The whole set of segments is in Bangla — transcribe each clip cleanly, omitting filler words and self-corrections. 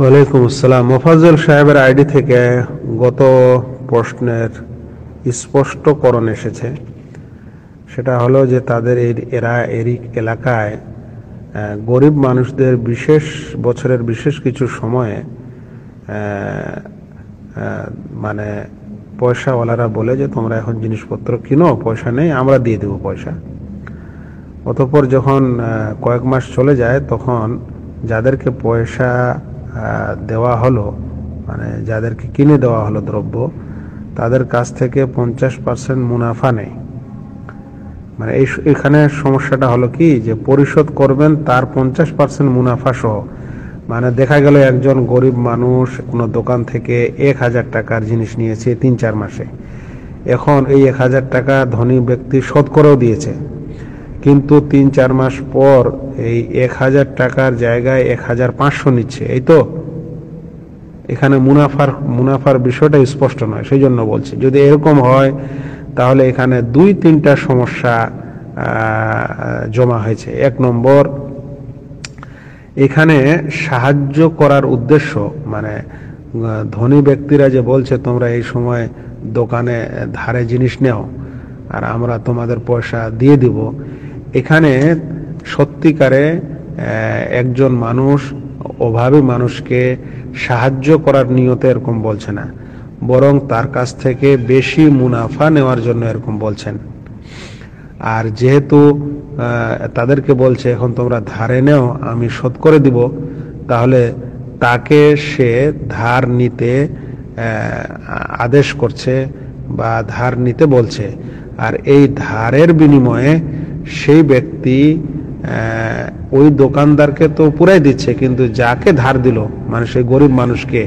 ওয়ালাইকুম আসসালাম। মোফাজ্জল সাহেবের আইডি থেকে গত প্রশ্নের স্পষ্টকরণ এসেছে। সেটা হলো যে তাদের এরা এলাকায় গরিব মানুষদের বছরের বিশেষ কিছু সময়ে মানে পয়সাওয়ালারা বলে যে তোমরা এখন জিনিসপত্র কিনো, পয়সা নেই, আমরা দিয়ে দেবো পয়সা। অতঃপর যখন কয়েক মাস চলে যায় তখন যাদেরকে পয়সা দেওয়া হলো, মানে যাদেরকে কিনে দেওয়া হলো দ্রব্য, তাদের কাছ থেকে 50% মুনাফা নেই। মানে এখানে সমস্যাটা হলো কি, যে পরিশোধ করবেন তার 50% মুনাফা সহ। মানে দেখা গেল একজন গরিব মানুষ কোনো দোকান থেকে 1000 টাকার জিনিস নিয়েছে 3-4 মাসে। এখন এই 1000 টাকা ধনী ব্যক্তি শোধ করেও দিয়েছে, কিন্তু 3-4 মাস পর এই 1000 টাকার জায়গায় 1500 নিচ্ছে। এই তো এখানে মুনাফার বিষয়টা স্পষ্ট নয়। সেই জন্য বলছি, যদি এরকম হয় তাহলে এখানে 2-3টা সমস্যা জমা হয়েছে। 1 নম্বর, এখানে সাহায্য করার উদ্দেশ্য, মানে ধনী ব্যক্তিরা যে বলছে তোমরা এই সময় দোকানে ধারে জিনিস নেও আর আমরা তোমাদের পয়সা দিয়ে দিব, এখানে সত্যিকারে একজন মানুষ অভাবী মানুষকে সাহায্য করার নিয়তে এরকম বলছে না, বরং তার কাছ থেকে বেশি মুনাফা নেওয়ার জন্য এরকম বলছেন। আর যেহেতু তাদেরকে বলছে এখন তোমরা ধারে নেও, আমি শোধ করে দিব, তাহলে তাকে সে ধার নিতে আদেশ করছে বা ধার নিতে বলছে। আর এই ধারের বিনিময়ে সেই ব্যক্তি ওই দোকানদারকে তো পুরাই দিচ্ছে, কিন্তু যাকে ধার দিল, মানে সেই গরিব মানুষকে,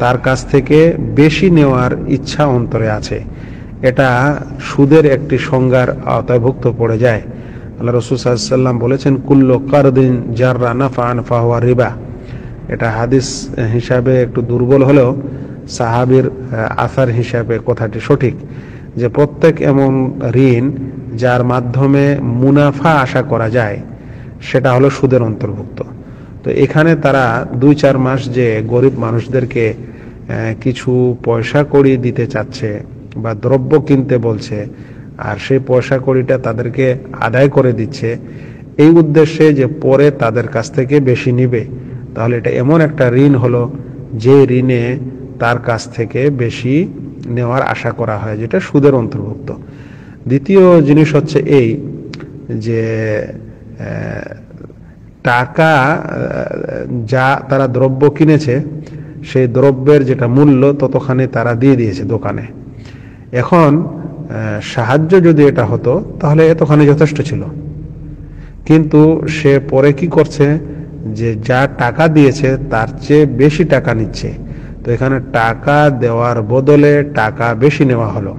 তার কাছ থেকে বেশি নেওয়ার ইচ্ছা অন্তরে আছে। এটা সুদের একটি সংজ্ঞার আওতায়ভুক্ত পড়ে যায়। আল্লাহ রাসূল সাল্লাল্লাহু আলাইহি ওয়াসাল্লাম বলেছেন, কুল্লু কারদিন জাররা নাফআন ফাহুয়া রিবা। এটা হাদিস হিসাবে একটু দুর্বল হলেও সাহাবীর আসার হিসাবে কথাটি সঠিক, যে প্রত্যেক এমন ঋণ যার মাধ্যমে মুনাফা আশা করা যায় সেটা হলো সুদের অন্তর্ভুক্ত। তো এখানে তারা 2-4 মাস যে গরিব মানুষদেরকে কিছু পয়সা কড়ি দিতে চাচ্ছে বা দ্রব্য কিনতে বলছে, আর সেই পয়সা কড়িটা তাদেরকে আদায় করে দিচ্ছে এই উদ্দেশ্যে যে পরে তাদের কাছ থেকে বেশি নিবে, তাহলে এটা এমন একটা ঋণ হলো যে ঋণে তার কাছ থেকে বেশি নেওয়ার আশা করা হয়, যেটা সুদের অন্তর্ভুক্ত। দ্বিতীয় জিনিস হচ্ছে এই যে টাকা যা তারা দ্রব্য কিনেছে সেই দ্রব্যের যেটা মূল্য ততখানি তারা দিয়ে দিয়েছে দোকানে। এখন সাহায্য যদি এটা হতো তাহলে এতখানি যথেষ্ট ছিল, কিন্তু সে পরে কি করছে, যে যা টাকা দিয়েছে তার চেয়ে বেশি টাকা নিচ্ছে। তো এখানে টাকা দেওয়ার বদলে টাকা বেশি নেওয়া হলো,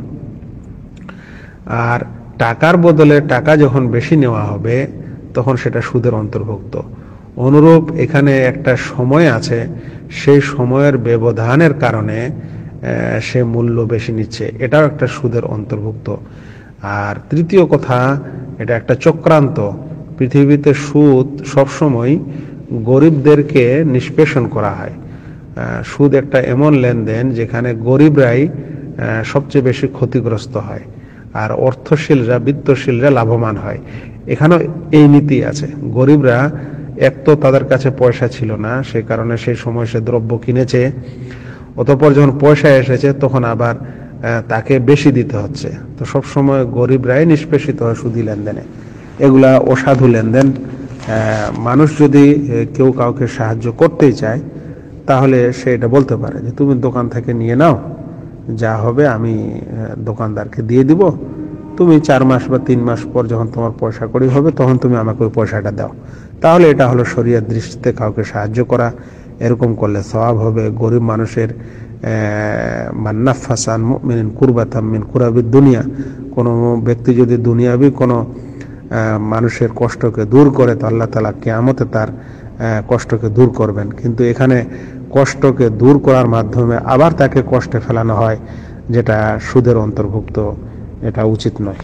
আর টাকার বদলে টাকা যখন বেশি নেওয়া হবে তখন সেটা সুদের অন্তর্ভুক্ত। অনুরূপ এখানে একটা সময় আছে, সেই সময়ের ব্যবধানের কারণে সে মূল্য বেশি নিচ্ছে, এটাও একটা সুদের অন্তর্ভুক্ত। আর তৃতীয় কথা, এটা একটা চক্রান্ত। পৃথিবীতে সুদ সবসময় গরিবদেরকে নিষ্পেষণ করা হয়। সুদ একটা এমন লেনদেন যেখানে গরিবরাই সবচেয়ে বেশি ক্ষতিগ্রস্ত হয় আর অর্থশীলরা, বিত্তশীলরা লাভবান হয়। এখানেও এই নীতি আছে। গরিবরা এক তো তাদের কাছে পয়সা ছিল না, সেই কারণে সেই সময় সে দ্রব্য কিনেছে, অতঃপর যখন পয়সা এসেছে তখন আবার তাকে বেশি দিতে হচ্ছে। তো সবসময় গরিবরাই নিষ্পেষিত হয় সুদী লেনদেনে। এগুলা অসাধু লেনদেন। মানুষ যদি কেউ কাউকে সাহায্য করতেই চায় তাহলে সে এটা বলতে পারে যে তুমি দোকান থেকে নিয়ে নাও, যা হবে আমি দোকানদারকে দিয়ে দিব, তুমি 4 মাস বা 3 মাস পর যখন তোমার পয়সা কড়ি হবে তখন তুমি আমাকে ওই পয়সাটা দাও। তাহলে এটা হলো শরীয়ত দৃষ্টিতে কাউকে সাহায্য করা। এরকম করলে সওয়াব হবে। গরিব মানুষের মান নাফাসা আন মুমিনিন কুরবাতাম মিন কুরাবিদ দুনিয়া, কোনো ব্যক্তি যদি দুনিয়াবি কোনো মানুষের কষ্টকে দূর করে তো আল্লাহ তাআলা কিয়ামতে তার কষ্টকে দূর করবেন। কিন্তু এখানে কষ্টকে দূর করার মাধ্যমে আবার তাকে কষ্টে ফেলানো হয়, যেটা সুদের অন্তর্ভুক্ত। এটা উচিত নয়।